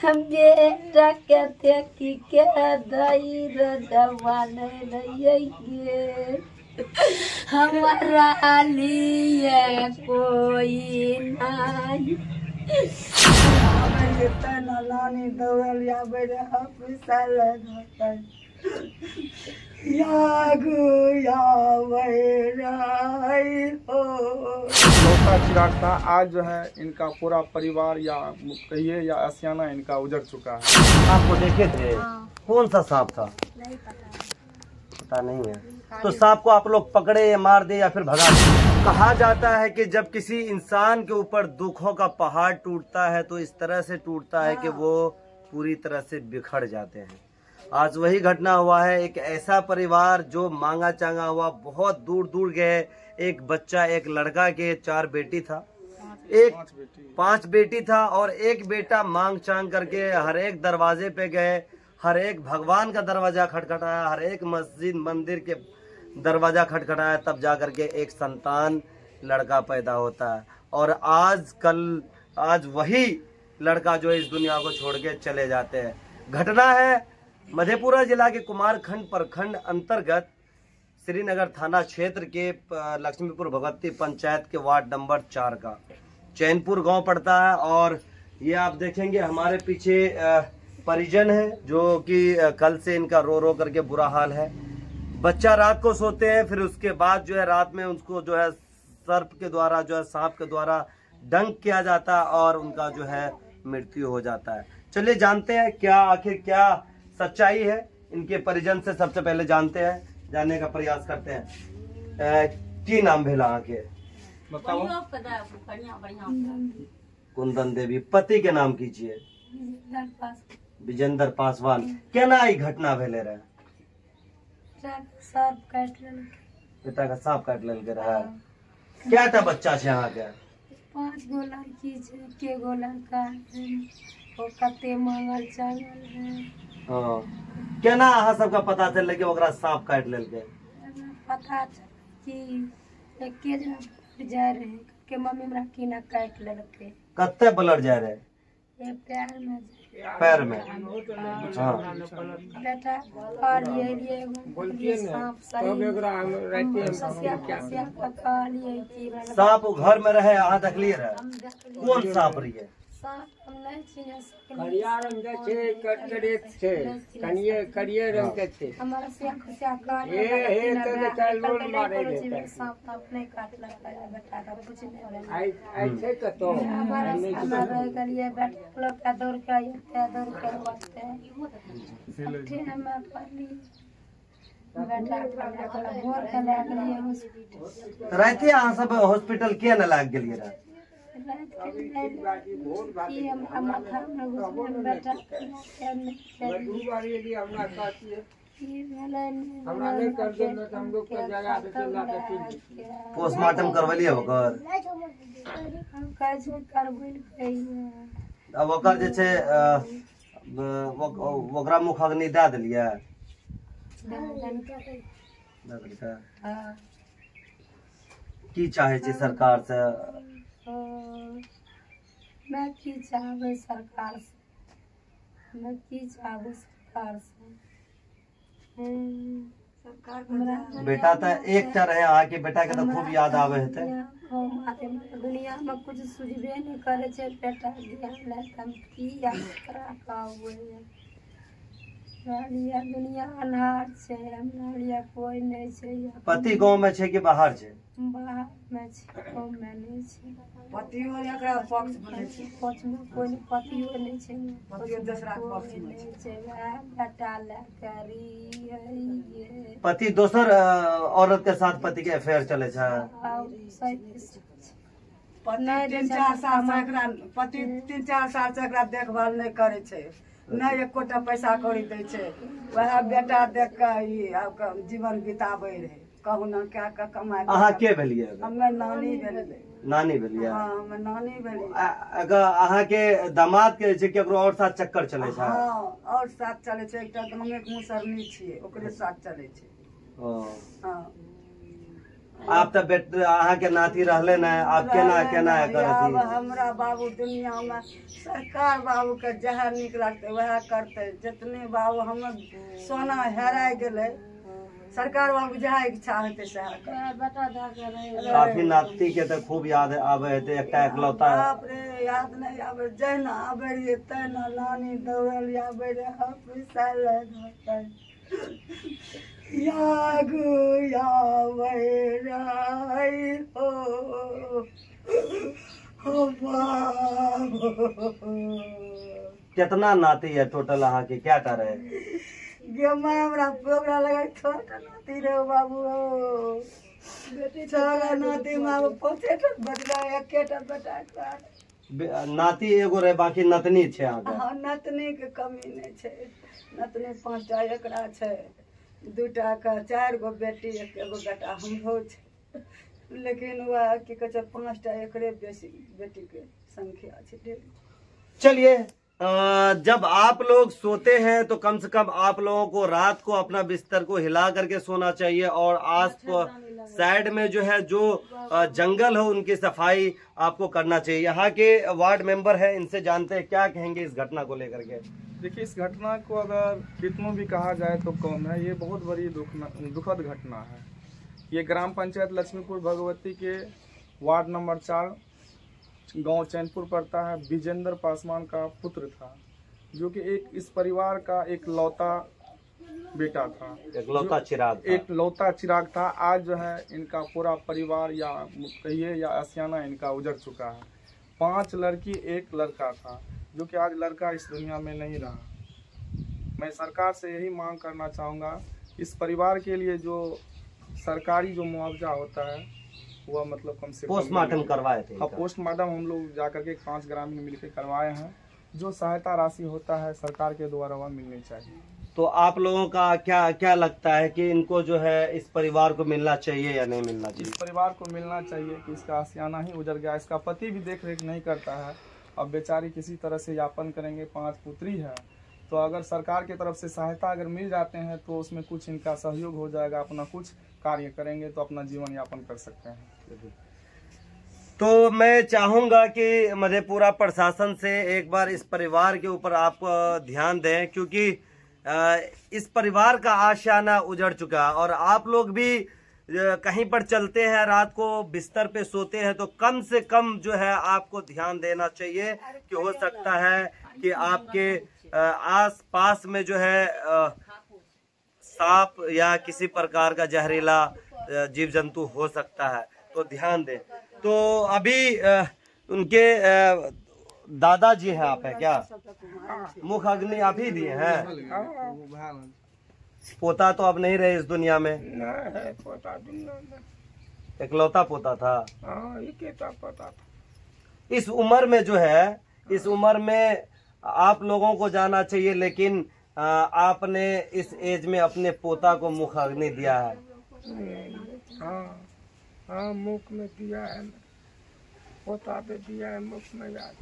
बेटा कहते कि क्या दाई रजवान रहिए हमारा लिए कोई नहीं नानी दौड़िया बेरे हफिसल चौथा चिराग था। आज जो है इनका पूरा परिवार या कहिए या आशियाना इनका उजड़ चुका है। आपको देखे थे? कौन सा सांप था? नहीं पता नहीं है। तो सांप को आप लोग पकड़े या मार दे या फिर भगा दे? कहा जाता है कि जब किसी इंसान के ऊपर दुखों का पहाड़ टूटता है तो इस तरह से टूटता है कि वो पूरी तरह से बिखर जाते हैं। आज वही घटना हुआ है। एक ऐसा परिवार जो मांगा चांगा हुआ, बहुत दूर दूर गए। एक बच्चा, एक लड़का के 4 बेटी था, 5 बेटी था और एक बेटा मांग चांग करके हर एक दरवाजे पे गए, हर एक भगवान का दरवाजा खटखटाया, हर एक मस्जिद मंदिर के दरवाजा खटखटाया, तब जा करके एक संतान लड़का पैदा होता है। और आज वही लड़का जो इस दुनिया को छोड़ के चले जाते हैं। घटना है मधेपुरा जिला के कुमारखंड प्रखंड अंतर्गत श्रीनगर थाना क्षेत्र के लक्ष्मीपुर भगवती पंचायत के वार्ड नंबर 4 का चैनपुर गांव पड़ता है। और ये आप देखेंगे हमारे पीछे परिजन है जो कि कल से इनका रो रो करके बुरा हाल है। बच्चा रात को सोते हैं, फिर उसके बाद जो है रात में उसको जो है सर्प के द्वारा, जो है सांप के द्वारा डंक किया जाता है और उनका जो है मृत्यु हो जाता है। चलिए जानते हैं क्या आखिर क्या सच्चाई है इनके परिजन से। सबसे पहले जानने का प्रयास करते हैं। की नाम भेला के बताओ? कुंदन देवी। पति के नाम कीजिए? विजेंद्र पासवान। केना ई घटना भेले रहे? पिता का सांप काट लेल रहा। क्या था बच्चा से यहाँ के? 5 गो लड़की छै, के गो लड़का है, ओ कते मांगल चांगल है। केना अहाँ सबका पता चल कि ओकरा सांप काट लेलकै? पता चल कि एके जगह जाय रहे के मम्मी हमरा कीना काट लेलकै। कते ब्लड जाय रहे? ये पैर में। पैर में? बेटा और ये सांप सही सांप घर में रहे, अहाँ देखलिए रहे? कौन सांप रही? करिया रंग के कटकरेत छे, करिए रंग के छे। हमारा से काट ये तो चल रोड मारे दे। सांप अपने काट लगा बेटा का कुछ नहीं रहे। आई छे कतो हमारा गलिए बेटा लोग का दौड़ के दौड़ के बचते ठीक है। मैं पढ़ली बेटा भोर के लाग लिए हॉस्पिटल। रहते अहाँ सब हॉस्पिटल किया न लाग गेलिए रहे? पोस्टमार्टम करवलिए ओकर? अब ओकर जे छै ओकरा मुख अग्नि दे देलिए? की चाहे छै सरकार से? मैं की चाहबे सरकार से, मैं की चाहबे सरकार से। बेटा तो एक रहे अहाँ के बेटा के तो खूब याद आवे हेते। दुनिया में कुछ सुझबे नहीं करे छे बेटा ध्यान हम की याद करा पावे। दुनिया अनहार छे, हमरा लिया कोई नहीं छे। पति गांव में छे कि बाहर छे? बाहर में छे, गांव में नहीं छे। पतियो एकरा पक्ष बने छे, पक्ष में कोई पतियो नहीं छे। पतियो दूसरा पक्ष में छे। बेटा ले करी है ये। पति दोसर औरत के साथ पति के अफेयर चले छे? पति 3-4 साल से एकरा पति 3-4 साल से एकरा देखभाल नहीं करे छे, नहीं एकोटा पैसा कौड़ी दे छे। वह बेटा देख के जीवन बिताबे रहे, कहू ना क्या का कमाए। अहाँ के भेलिए? हमें नानी भेलिए। नानी भेलिए? हां हमें नानी भेलिए। अगर अहाँ के दामाद के छै केकरो और साथ चक्कर चले छै? हां और साथ चले छै, एकटा गांवे के मुसरनी छिए, ओकरे साथ चले छै। ओ हां आप तो बेट अहाँ के नाती रहले न, आप केना केना अब करती? हमरा बाबू दुनिया में सरकार बाबू के जहाँ निक लगते वह करते। जितने बाबू हम सोना हेरा गेले, सरकार बाबू जहाँ इच्छा होते सह काफी नाती के तो खूब याद आवे है, एक एकलौता। बाप रे याद नहीं आवे, जहना आवे रहिए तहना नानी दौड़ल आवे रे पैसा लगा यागो यावे राई हो बाबू। कितना नाती है टोटल अहाँ के, क्या कर रहे? गे माँ हमरा पोगरा लगा छोटा नाती रे बाबू हो, छोटा नाती माँ पोते बदला एकेटा बेटा नाती एगो रहे, बाकी नतनी छे अहाँ के? हाँ नतनी के कमी नहीं छे, नतनी 5टा एकरा छे, 2टा का 4 गो बेटी, 1 गो बेटा हमरो छे। लेकिन वह की कहे 5टा एकरे बेसी बेटी के संख्या छे। चलिए, जब आप लोग सोते हैं तो कम से कम आप लोगों को रात को अपना बिस्तर को हिला करके सोना चाहिए, और आस साइड में जो है जो जंगल हो उनकी सफाई आपको करना चाहिए। यहाँ के वार्ड मेंबर है, इनसे जानते हैं क्या कहेंगे इस घटना को लेकर के। देखिए, इस घटना को अगर कितनों भी कहा जाए तो कम है। ये बहुत बड़ी दुखद घटना है। ये ग्राम पंचायत लक्ष्मीपुर भगवती के वार्ड नंबर 4 गांव चैनपुर पड़ता है। विजेंद्र पासवान का पुत्र था, जो कि इस परिवार का एक लौता बेटा था, एक लौता चिराग था। आज जो है इनका पूरा परिवार या कहिए या आशियाना इनका उजड़ चुका है। 5 लड़की 1 लड़का था, जो कि आज लड़का इस दुनिया में नहीं रहा। मैं सरकार से यही मांग करना चाहूँगा, इस परिवार के लिए जो सरकारी जो मुआवजा होता है वह मतलब कम से कम पोस्टमार्टम करवाए थे। हाँ, पोस्टमार्टम हम लोग जाकर के 5 ग्रामीण मिलकर करवाए हैं। जो सहायता राशि होता है सरकार के द्वारा वह मिलनी चाहिए। तो आप लोगों का क्या लगता है कि इनको जो है इस परिवार को मिलना चाहिए या नहीं मिलना चाहिए? इस परिवार को मिलना चाहिए कि इसका आशियाना ही उजड़ गया। इसका पति भी देख रेख नहीं करता है, अब बेचारी किसी तरह से यापन करेंगे। 5 पुत्री है, तो अगर सरकार की तरफ से सहायता अगर मिल जाते हैं तो उसमें कुछ इनका सहयोग हो जाएगा, अपना कुछ कार्य करेंगे तो अपना जीवन यापन कर सकते हैं। तो मैं चाहूंगा कि मधेपुरा प्रशासन से एक बार इस परिवार के ऊपर आप ध्यान दें, क्योंकि इस परिवार का आशियाना उजड़ चुका है। और आप लोग भी कहीं पर चलते हैं, रात को बिस्तर पे सोते हैं, तो कम से कम जो है आपको ध्यान देना चाहिए कि हो सकता है कि आपके आस पास में जो है सांप या किसी प्रकार का जहरीला जीव जंतु हो सकता है, तो ध्यान दें। तो अभी उनके दादाजी हैं, आप है क्या? मुख अग्नि आप ही दिए हैं? पोता तो अब नहीं रहे इस दुनिया में? पोता दुनिया में इकलौता पोता था। पोता था। इस उम्र में जो है, इस उम्र में आप लोगों को जाना चाहिए, लेकिन आपने इस एज में अपने पोता को मुख अग्नि दिया है। हाँ, मुख में दिया है, पोता पे दिया है मुख में। याद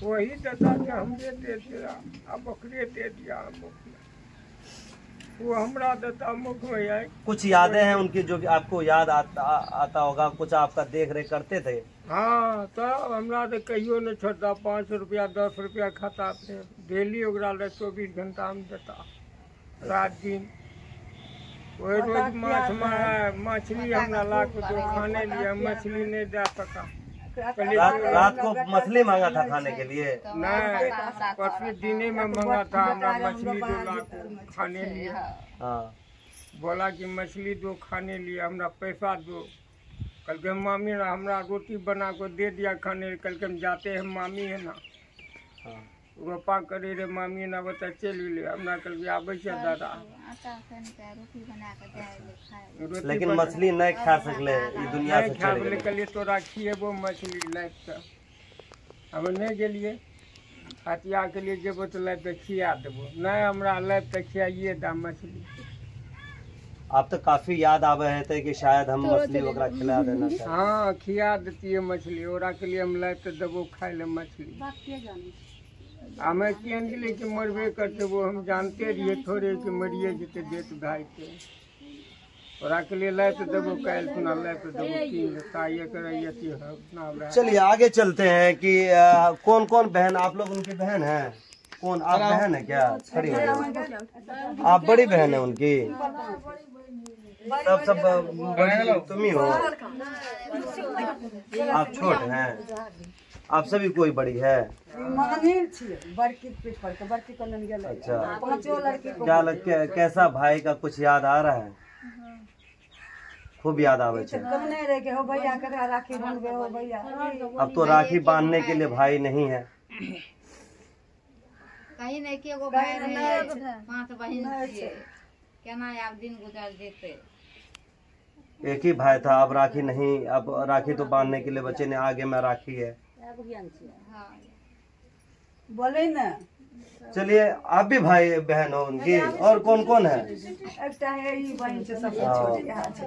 वही दादा के हमने दे दिया, अब बकरे दे दिया मुख में, वो हमरा देता मुख में। है कुछ यादें हैं उनकी जो आपको याद आता होगा, कुछ आपका देख रेख करते थे? हाँ, तो हमरा तो कहियो नहीं छोड़ता। 5 रुपया 10 रुपया खाता पे डेली ओकरा 24 घंटा में देता, रात दिन। वही रोज मछली हमरा ला के दो खाने लिए, मछली नहीं दे सका। रात को मछली मांगा था खाने के लिए? नहीं, परसों दिने में मांगा था हमरा मछली 2 लाख खाने लिए। हाँ, बोला कि मछली दो खाने लिए, हमरा पैसा दो। कल के मामी ना हमरा रोटी बना को दे दिया खाने। कल के हम जाते हैं, मामी है ना, हाँ। रोपा करे रे मामी ना, बता चल ले हमरा। कल के आबे छै दादा, लेकिन मछली नहीं खा सकले, ई दुनिया से खा चले ले। गए। कल तोरा खिएबो मछली लाइक के, अब नहीं गेलिए हटिया के लिए जेबो तो लाइक के खिया देबो। नहीं, हमरा लाइक के खियाइए दा मछली। आप तो काफी याद आवे है थे कि शायद हम मछली वगैरह खिला देना चाहिए। हाँ, खिया देती है मछली, ओरा के लिए हम लाइक के देबो खाए ले मछली। हमें केन के लिए कि मरबे करते, वो हम जानते रहिए थोड़े कि मरिए जते देत भाई के। के लिए लाए तो देबो काल खुना लाए तो देबो की ताये करे यति है ना। चलिए आगे चलते हैं कि कौन कौन बहन, आप लोग उनकी बहन हैं? कौन, आप बहन है क्या? खड़ी हो जाओ। आप बड़ी बहन है उनकी? सब बड़ी तुम ही हो, आप छोटे हैं? आप सभी कोई बड़ी है? अच्छा, क्या कैसा भाई का कुछ याद आ रहा है? खूब याद आवे छे। अब तो राखी बांधने के लिए भाई नहीं है। कहीं नहीं कि एगो भाई रहे 5 बहन छिए, केना आप दिन गुजर जेते? एक ही भाई था, अब राखी नहीं। अब राखी तो बांधने के लिए बच्चे ने आगे में राखी है। बोले ना। चलिए, आप भी भाई बहन हो उनकी? और कौन कौन है?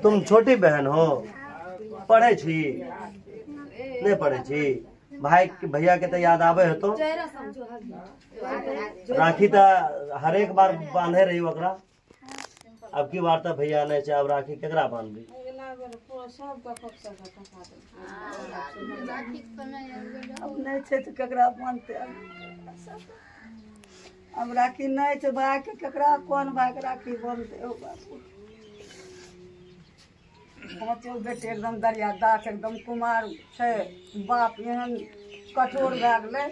तुम छोटी बहन हो? पढ़े छी नहीं पढ़े छी? भाई भैया के तो याद आवे है तो राखी तो हर एक बार बांधे रही ओकरा। अब की बार तो भैया नहीं चाहे, अब राखी केकरा बांध दी? अब नहीं छे तो केकरा बांधते? अब राखी नहीं छे भाई के, केकरा कौन भाई के राखी बांधते हो? बापू 5 बेटे एकदम दरियादार, एकदम कुमार छे। बाप एहन कठोर भए गेलै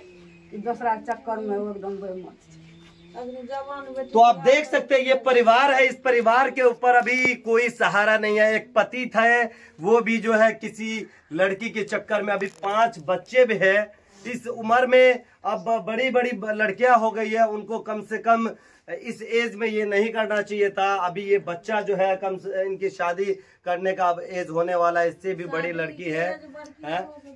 कि दूसरा चक्कर में एकदम बेमत। तो आप देख सकते हैं ये परिवार है। इस परिवार के ऊपर अभी कोई सहारा नहीं है। एक पति था, वो भी जो है किसी लड़की के चक्कर में, अभी 5 बच्चे भी है। इस उम्र में अब बड़ी बड़ी लड़कियां हो गई है, उनको कम से कम इस एज में ये नहीं करना चाहिए था। अभी ये बच्चा जो है कम से इनकी शादी करने का अब एज होने वाला है। इससे भी बड़ी लड़की है,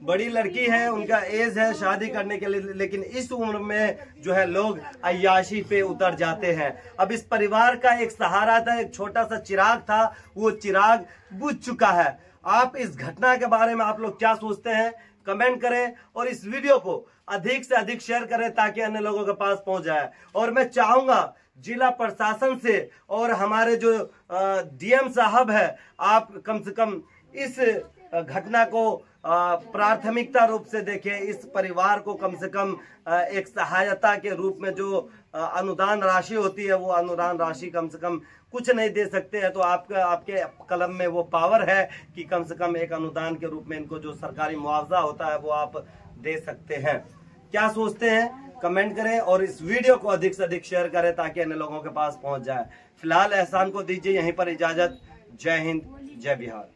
बड़ी लड़की है, उनका एज है शादी करने के लिए। लेकिन इस उम्र में जो है लोग अय्याशी पे उतर जाते हैं। अब इस परिवार का एक सहारा था, एक छोटा सा चिराग था, वो चिराग बुझ चुका है। आप इस घटना के बारे में आप लोग क्या सोचते हैं? कमेंट करें और इस वीडियो को अधिक से अधिक शेयर करें ताकि अन्य लोगों के पास पहुंच जाए। और मैं चाहूंगा जिला प्रशासन से और हमारे जो डीएम साहब है, आप कम से कम इस घटना को प्राथमिकता रूप से देखें। इस परिवार को कम से कम एक सहायता के रूप में जो अनुदान राशि होती है, वो अनुदान राशि कम से कम कुछ नहीं दे सकते हैं तो आपके कलम में वो पावर है कि कम से कम एक अनुदान के रूप में इनको जो सरकारी मुआवजा होता है वो आप दे सकते हैं। क्या सोचते हैं? कमेंट करें और इस वीडियो को अधिक से अधिक शेयर करें ताकि अन्य लोगों के पास पहुंच जाए। फिलहाल एहसान को दीजिए यहीं पर इजाजत। जय हिंद, जय बिहार।